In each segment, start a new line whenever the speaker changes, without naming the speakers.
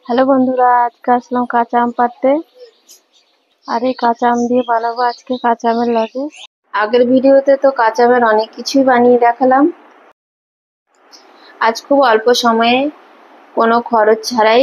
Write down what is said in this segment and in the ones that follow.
Hello বন্ধুরা, আজকে আসলাম কাঁচা আম পাড়তে। আর এই কাঁচা আম দিয়ে বানাবো আজকে কাঁচা আমের লজেন্স। আগের ভিডিওতে তো কাঁচা আমের অনেক কিছুই বানিয়ে দেখালাম। আজ খুব অল্প সময়ে কোনো খরচ ছাড়াই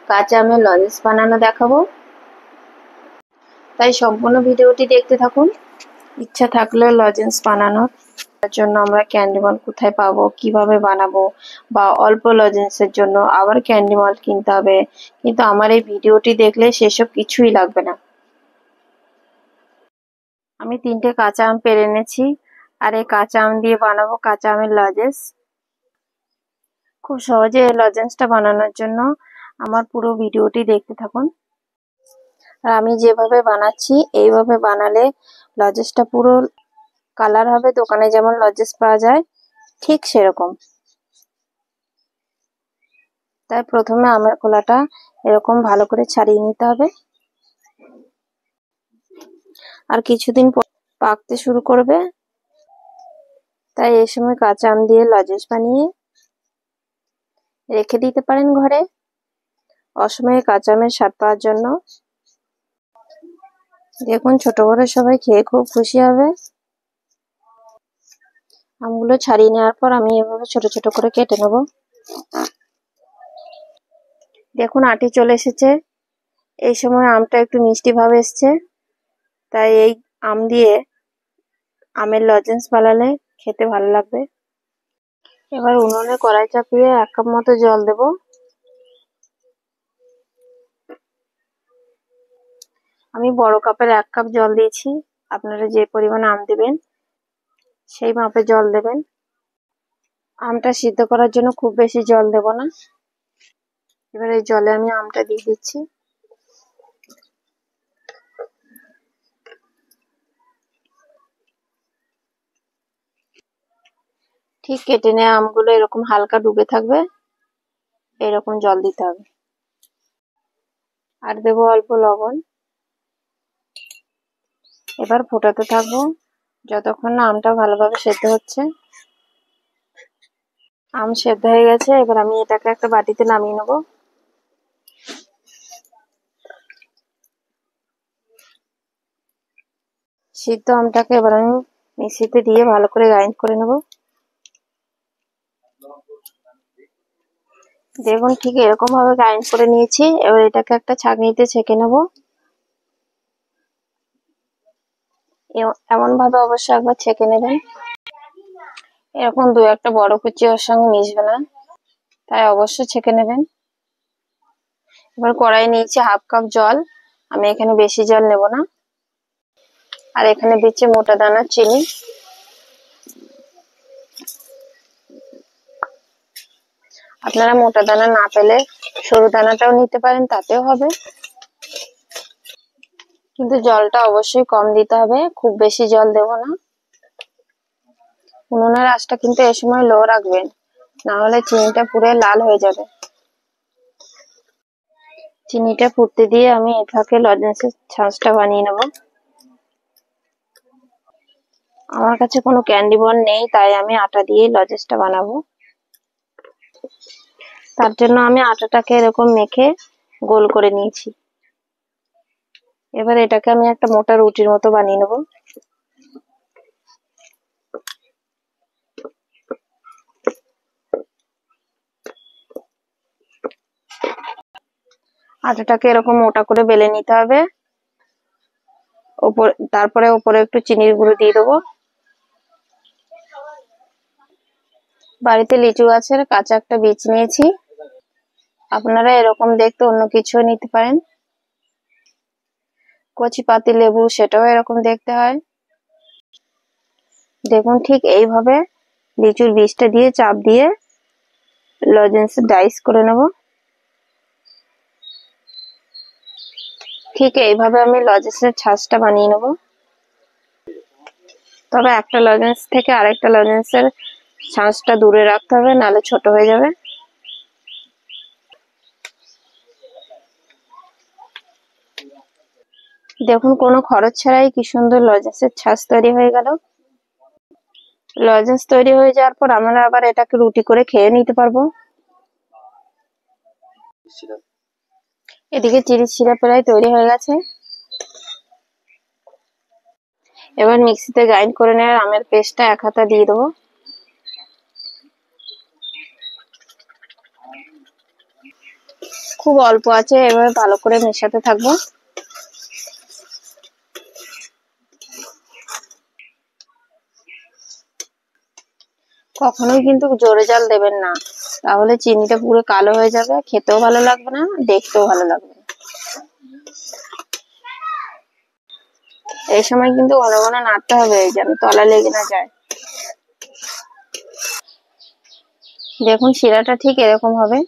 কাঁচা আমের লজেন্স বানানো দেখাবো, তাই সম্পূর্ণ ভিডিওটি দেখতে থাকুন। ইচ্ছা থাকলেও লজেন্স বানানোর জন্য আমরা ক্যান্ডি মল্ট কোথায় পাবো, কিভাবে বানাবো, বা অল্প লজেন্সের জন্য আবার ক্যান্ডি মল্ট কিনতে হবে, কিন্তু আমার এই ভিডিওটি দেখলে সেসব কিছুই লাগবে না। আমি 3টে কাঁচা আম পেড়ে এনেছি, আর এই কাঁচা আম দিয়ে বানাবো কাঁচা আমের লজেন্স। খুব সহজে এই লজেন্সটা বানানোর জন্য আমার পুরো ভিডিওটি দেখতে থাকুন। আর আমি যেভাবে বানাচ্ছি এইভাবে বানালে লজেন্সটা পুরো কালার হবে, দোকানে যেমন লজেন্স পাওয়া যায় ঠিক সেরকম। তাই প্রথমে আমের খোলাটা এরকম ভালো করে ছাড়িয়ে নিতে হবে। আর কিছুদিন পর পাকতে শুরু করবে, তাই এই সময় কাঁচা আম দিয়ে লজেন্স বানিয়ে রেখে দিতে পারেন ঘরে অসময়ে কাঁচা আমের স্বাদ পাওয়ার জন্য। দেখুন, ছোট বড় সবাই খেয়ে খুব খুশি হবে। আমগুলো ছাড়িয়ে নেওয়ার পর আমি এভাবে ছোট ছোট করে কেটে নেব। দেখুন, আটি চলে এসেছে। এই সময় আমটা একটু মিষ্টি ভাব এসছে, তাই এই আম দিয়ে আমের লজেন্স বানালে খেতে ভালো লাগবে। এবার উনুনে কড়াই চাপিয়ে 1 কাপ মতো জল দেব। আমি বড় কাপের 1 কাপ জল দিয়েছি। আপনারা যে পরিমাণ আম দেবেন সেই মাপে জল দেবেন। আমটা সিদ্ধ করার জন্য খুব বেশি জল দেব না। এবার এই জলে আমি আমটা দিয়ে দিচ্ছি। ঠিক কেটে নেওয়া আমগুলো এরকম হালকা ডুবে থাকবে, এরকম জল দিতে হবে। আর দেবো অল্প লবণ। এবার ফোটাতে থাকবো যতক্ষণ না আমটা ভালোভাবে সেদ্ধ হচ্ছে। আম সেদ্ধ হয়ে গেছে, এবার আমি এটাকে একটা বাটিতে নামিয়ে নেব। সিদ্ধ আমটাকে এবার আমি মিক্সিতে দিয়ে ভালো করে গ্রাইন্ড করে নেব। দেখুন, ঠিক এরকম ভাবে গ্রাইন্ড করে নিয়েছি। এবার এটাকে একটা ছাঁকনিতে ছেঁকে নেব। এমন ভাবে অবশ্যই একবার ছেঁকে নেবেন। এরকম 2-1টা বড় কুচি ওর সঙ্গে মিশবে না, তাই অবশ্যই ছেঁকে নেবেন। এবার কড়াই নিয়েছি 1/2 কাপ জল। আমি এখানে বেশি জল নেব না। আর এখানে দিচ্ছি মোটা দানার চিনি। আপনারা মোটা দানা না পেলে সরু দানাটাও নিতে পারেন, তাতেও হবে। কিন্তু জলটা অবশ্যই কম দিতে হবে, খুব বেশি জল দেব না। উনুনের আঁচটা কিন্তু এই সময় লো রাখবেন, না হলে চিনিটা পুরো লাল হয়ে যাবে। চিনিটা ফুটতে দিয়ে আমি এ ফাঁকে লজেন্সের ছাঁচটা বানিয়ে নেব। আমার কাছে কোনো ক্যান্ডি বর্ন নেই, তাই আমি আটা দিয়ে লজেন্সটা বানাবো। তার জন্য আমি আটাটাকে এরকম মেখে গোল করে নিয়েছি। এবার এটাকে আমি একটা মোটা রুটির মতো বানিয়ে নেব। আটাটাকে এরকম মোটা করে বেলে নিতে হবে। তারপরে উপরে একটু চিনির গুঁড়ো দিয়ে দেবো। বাড়িতে লিচু গাছের কাঁচা একটা বীজ নিয়েছি। আপনারা এরকম দেখতে অন্য কিছু নিতে পারেন। কচি পাতি লেবু, সেটাও এরকম দেখতে হয়। দেখুন, ঠিক এইভাবে লিচুর বীজটা দিয়ে চাপ দিয়ে লজেন্স ডাইস করে নেব। ঠিক এইভাবে আমি লজেন্সের ছাঁচটা বানিয়ে নেব। তবে একটা লজেন্স থেকে আরেকটা লজেন্সের ছাঁচটা দূরে রাখতে হবে, নাহলে ছোট হয়ে যাবে। দেখুন, কোনো খরচ ছাড়াই কি সুন্দর লজেন্সের ছাঁচ তৈরি হয়ে গেল। লজেন্স তৈরি হয়ে যাওয়ার পর আমরা আবার এটাকে রুটি করে খেয়ে নিতে পারবো। এদিকে চিনি শিরা প্রায় তৈরি হয়ে গেছে। এবার মিক্সিতে গ্রাইন্ড করে নেওয়া আমের পেস্টটা এক হাতা দিয়ে দেবো। খুব অল্প আছে, এভাবে ভালো করে মেশাতে থাকবো। কখনোই কিন্তু জোরে জাল দেবেন না, তাহলে চিনিটা পুরো কালো হয়ে যাবে, খেতেও ভালো লাগবে না, দেখতেও ভালো লাগবে না। এই সময় কিন্তু ঘন ঘন নাড়তে হবে যেন তলা লেগে না যায়। দেখুন শিরাটা ঠিক এরকম হবে,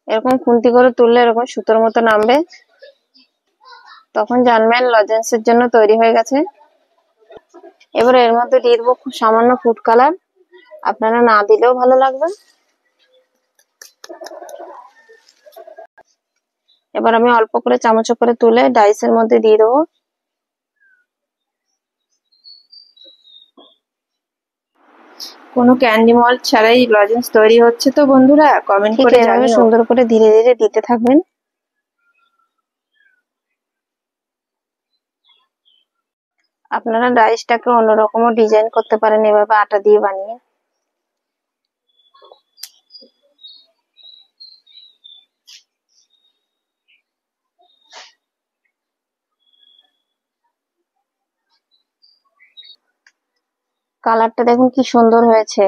এরকম খুন্তি করে তুললে এরকম সুতোর মতো নামবে, তখন জানবেন লজেন্সের জন্য তৈরি হয়ে গেছে। এবার এর মধ্যে দিয়ে দেবো খুব সামান্য ফুড কালার, আপনারা না দিলেও ভালো লাগবে। এবার আমি অল্প করে চামচে করে তুলে ডাইসের মধ্যে দিয়ে দেবো। কোনো ক্যান্ডি মল্ট ছাড়াই লজেন্স তৈরি হচ্ছে তো বন্ধুরা, কমেন্ট করে জানিও। সুন্দর করে ধীরে ধীরে দিতে থাকবেন। আপনারা ডাইসটাকে অন্যরকমও ডিজাইন করতে পারেন এভাবে আটা দিয়ে বানিয়ে। কালারটা দেখুন কি সুন্দর হয়েছে,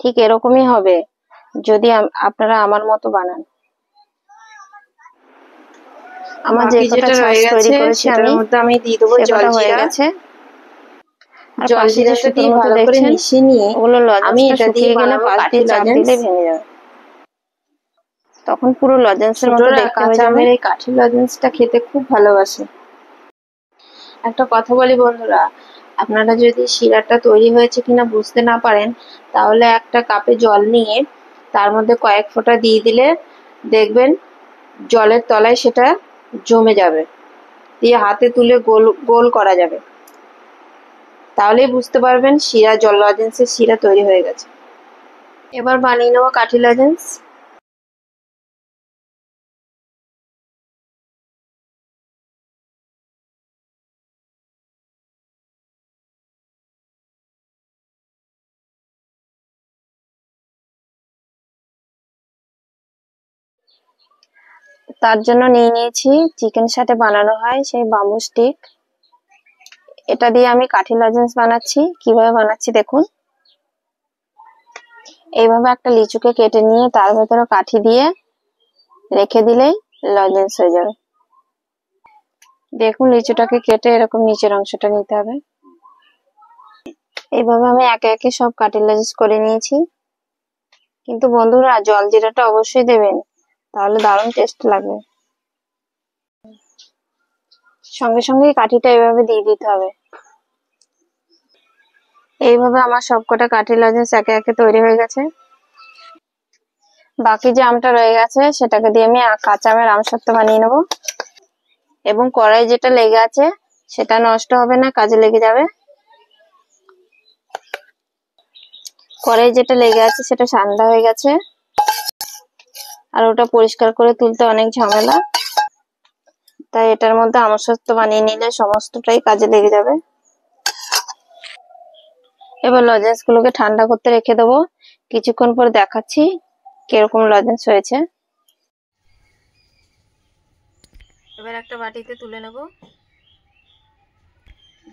ঠিক এরকমই হবে যদি আপনারা আমার মতো বানান। আমার যেটা রয়ে গেছে সেটার মধ্যে আমি দিয়ে দেবো জলজিরা। জলজিরাটা দিয়ে ভালো করে মিশিয়ে নিয়ে আমি এটা দিয়ে বানাবো কাঠি লজেন্স। তখন পুরো লজেন্সের মতো দেখতে হয়ে যাবে। এই কাঠি লজেন্সটা খেতে খুব ভালোবাসে। একটা কথা বলি বন্ধুরা, আপনারা যদি শিরাটা তৈরি হয়েছে কিনা বুঝতে না পারেন, তাহলে একটা কাপে জল নিয়ে তার মধ্যে কয়েক ফোঁটা দিয়ে দিলে দেখবেন জলের তলায় সেটা জমে যাবে, দিয়ে হাতে তুলে গোল গোল করা যাবে, তাহলেই বুঝতে পারবেন শিরা লজেন্সের শিরা তৈরি হয়ে গেছে। এবার বানিয়ে নেবো কাঠি লজেন্স। তার জন্য নিয়ে নিয়েছি চিকেন সাথে বানানো হয় সেই বাম্বু স্টিক। এটা দিয়ে আমি কাঠি লজেন্স বানাচ্ছি। কিভাবে বানাচ্ছি দেখুন। এইভাবে একটা লিচুকে কেটে নিয়ে তার ভেতরে কাঠি দিয়ে রেখে দিলেই লজেন্স হয়ে যাবে। দেখুন লিচুটাকে কেটে এরকম নিচের অংশটা নিতে হবে। এইভাবে আমি একে একে সব কাঠি লজেন্স করে নিয়েছি। কিন্তু বন্ধুরা জলজিরাটা অবশ্যই দেবেন, তাহলে দারুণ টেস্ট লাগবে। সঙ্গে সঙ্গে কাঠিটা এইভাবে দিয়ে দিতে হবে। এইভাবে আমার সবকটা কাঠি লজেন্স একে একে তৈরি হয়ে গেছে। বাকি যে আমটা রয়ে গেছে সেটাকে দিয়ে আমি কাঁচা আমের আমসত্ত্ব বানিয়ে নেব। এবং কড়াই যেটা লেগে আছে সেটা নষ্ট হবে না, কাজে লেগে যাবে। কড়াই যেটা লেগে আছে সেটা ঠান্ডা হয়ে গেছে, আর ওটা পরিষ্কার করে তুলতে অনেক ঝামেলা, তাই এটার মধ্যে আমসত্ত্ব বানিয়ে নিলে সমস্তটাই কাজে লেগে যাবে। এবার লজেন্স গুলোকে ঠান্ডা করতে রেখে দেবো। কিছুক্ষণ পর দেখাচ্ছি কিরকম লজেন্স হয়েছে। এবার একটা বাটিতে তুলে নেব।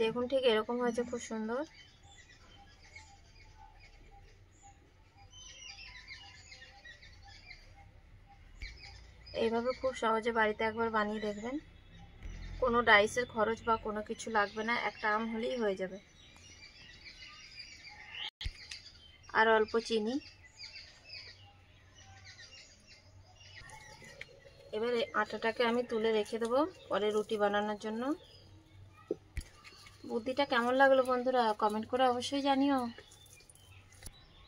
দেখুন ঠিক এরকম হয়েছে, খুব সুন্দর। এইভাবে খুব সহজে বাড়িতে একবার বানিয়ে দেখবেন। কোনো ডাইসের খরচ বা কোনো কিছু লাগবে না, একটা আম হলেই হয়ে যাবে। আর অল্প চিনি। এবারে আটাটাকে আমি তুলে রেখে দেবো পরে রুটি বানানোর জন্য। বুদ্ধিটা কেমন লাগলো বন্ধুরা, কমেন্ট করে অবশ্যই জানিও।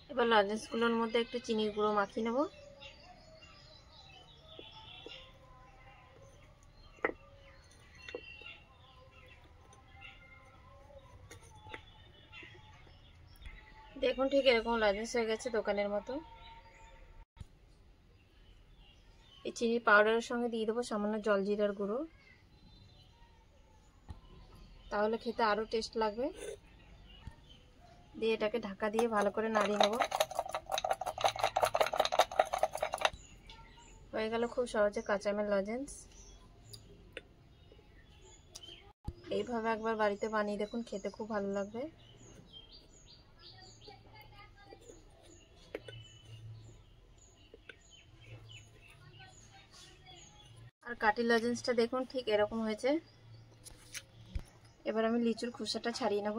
এবার লজেন্সগুলোর মধ্যে একটু চিনির গুঁড়ো মাখিয়ে নেব। দেখুন ঠিক এরকম লজেন্স হয়ে গেছে দোকানের মতো। এই চিনির পাউডারের সঙ্গে দিয়ে দেবো সামান্য জলজিরার গুঁড়ো, তাহলে খেতে আরও টেস্ট লাগবে। দিয়ে এটাকে ঢাকা দিয়ে ভালো করে নাড়িয়ে নেব। হয়ে গেল খুব সহজে কাঁচা আমের লজেন্স। এইভাবে একবার বাড়িতে বানিয়ে দেখুন, খেতে খুব ভালো লাগবে। আর কাঠি লজেন্সটা দেখুন ঠিক এরকম হয়েছে। এবার আমি লিচুর খোসাটা ছাড়িয়ে নেব।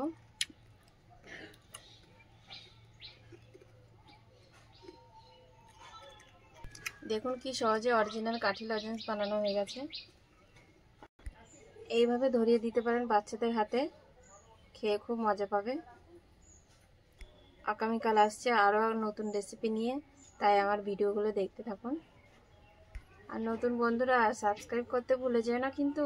দেখুন কি সহজে অরিজিনাল কাঠি লজেন্স বানানো হয়ে গেছে। এইভাবে ধরিয়ে দিতে পারেন বাচ্চাদের হাতে, খেয়ে খুব মজা পাবে। আগামীকাল আসছে আরও নতুন রেসিপি নিয়ে, তাই আমার ভিডিওগুলো দেখতে থাকুন। আর নতুন বন্ধুরা সাবস্ক্রাইব করতে ভুলে যেও না কিন্তু।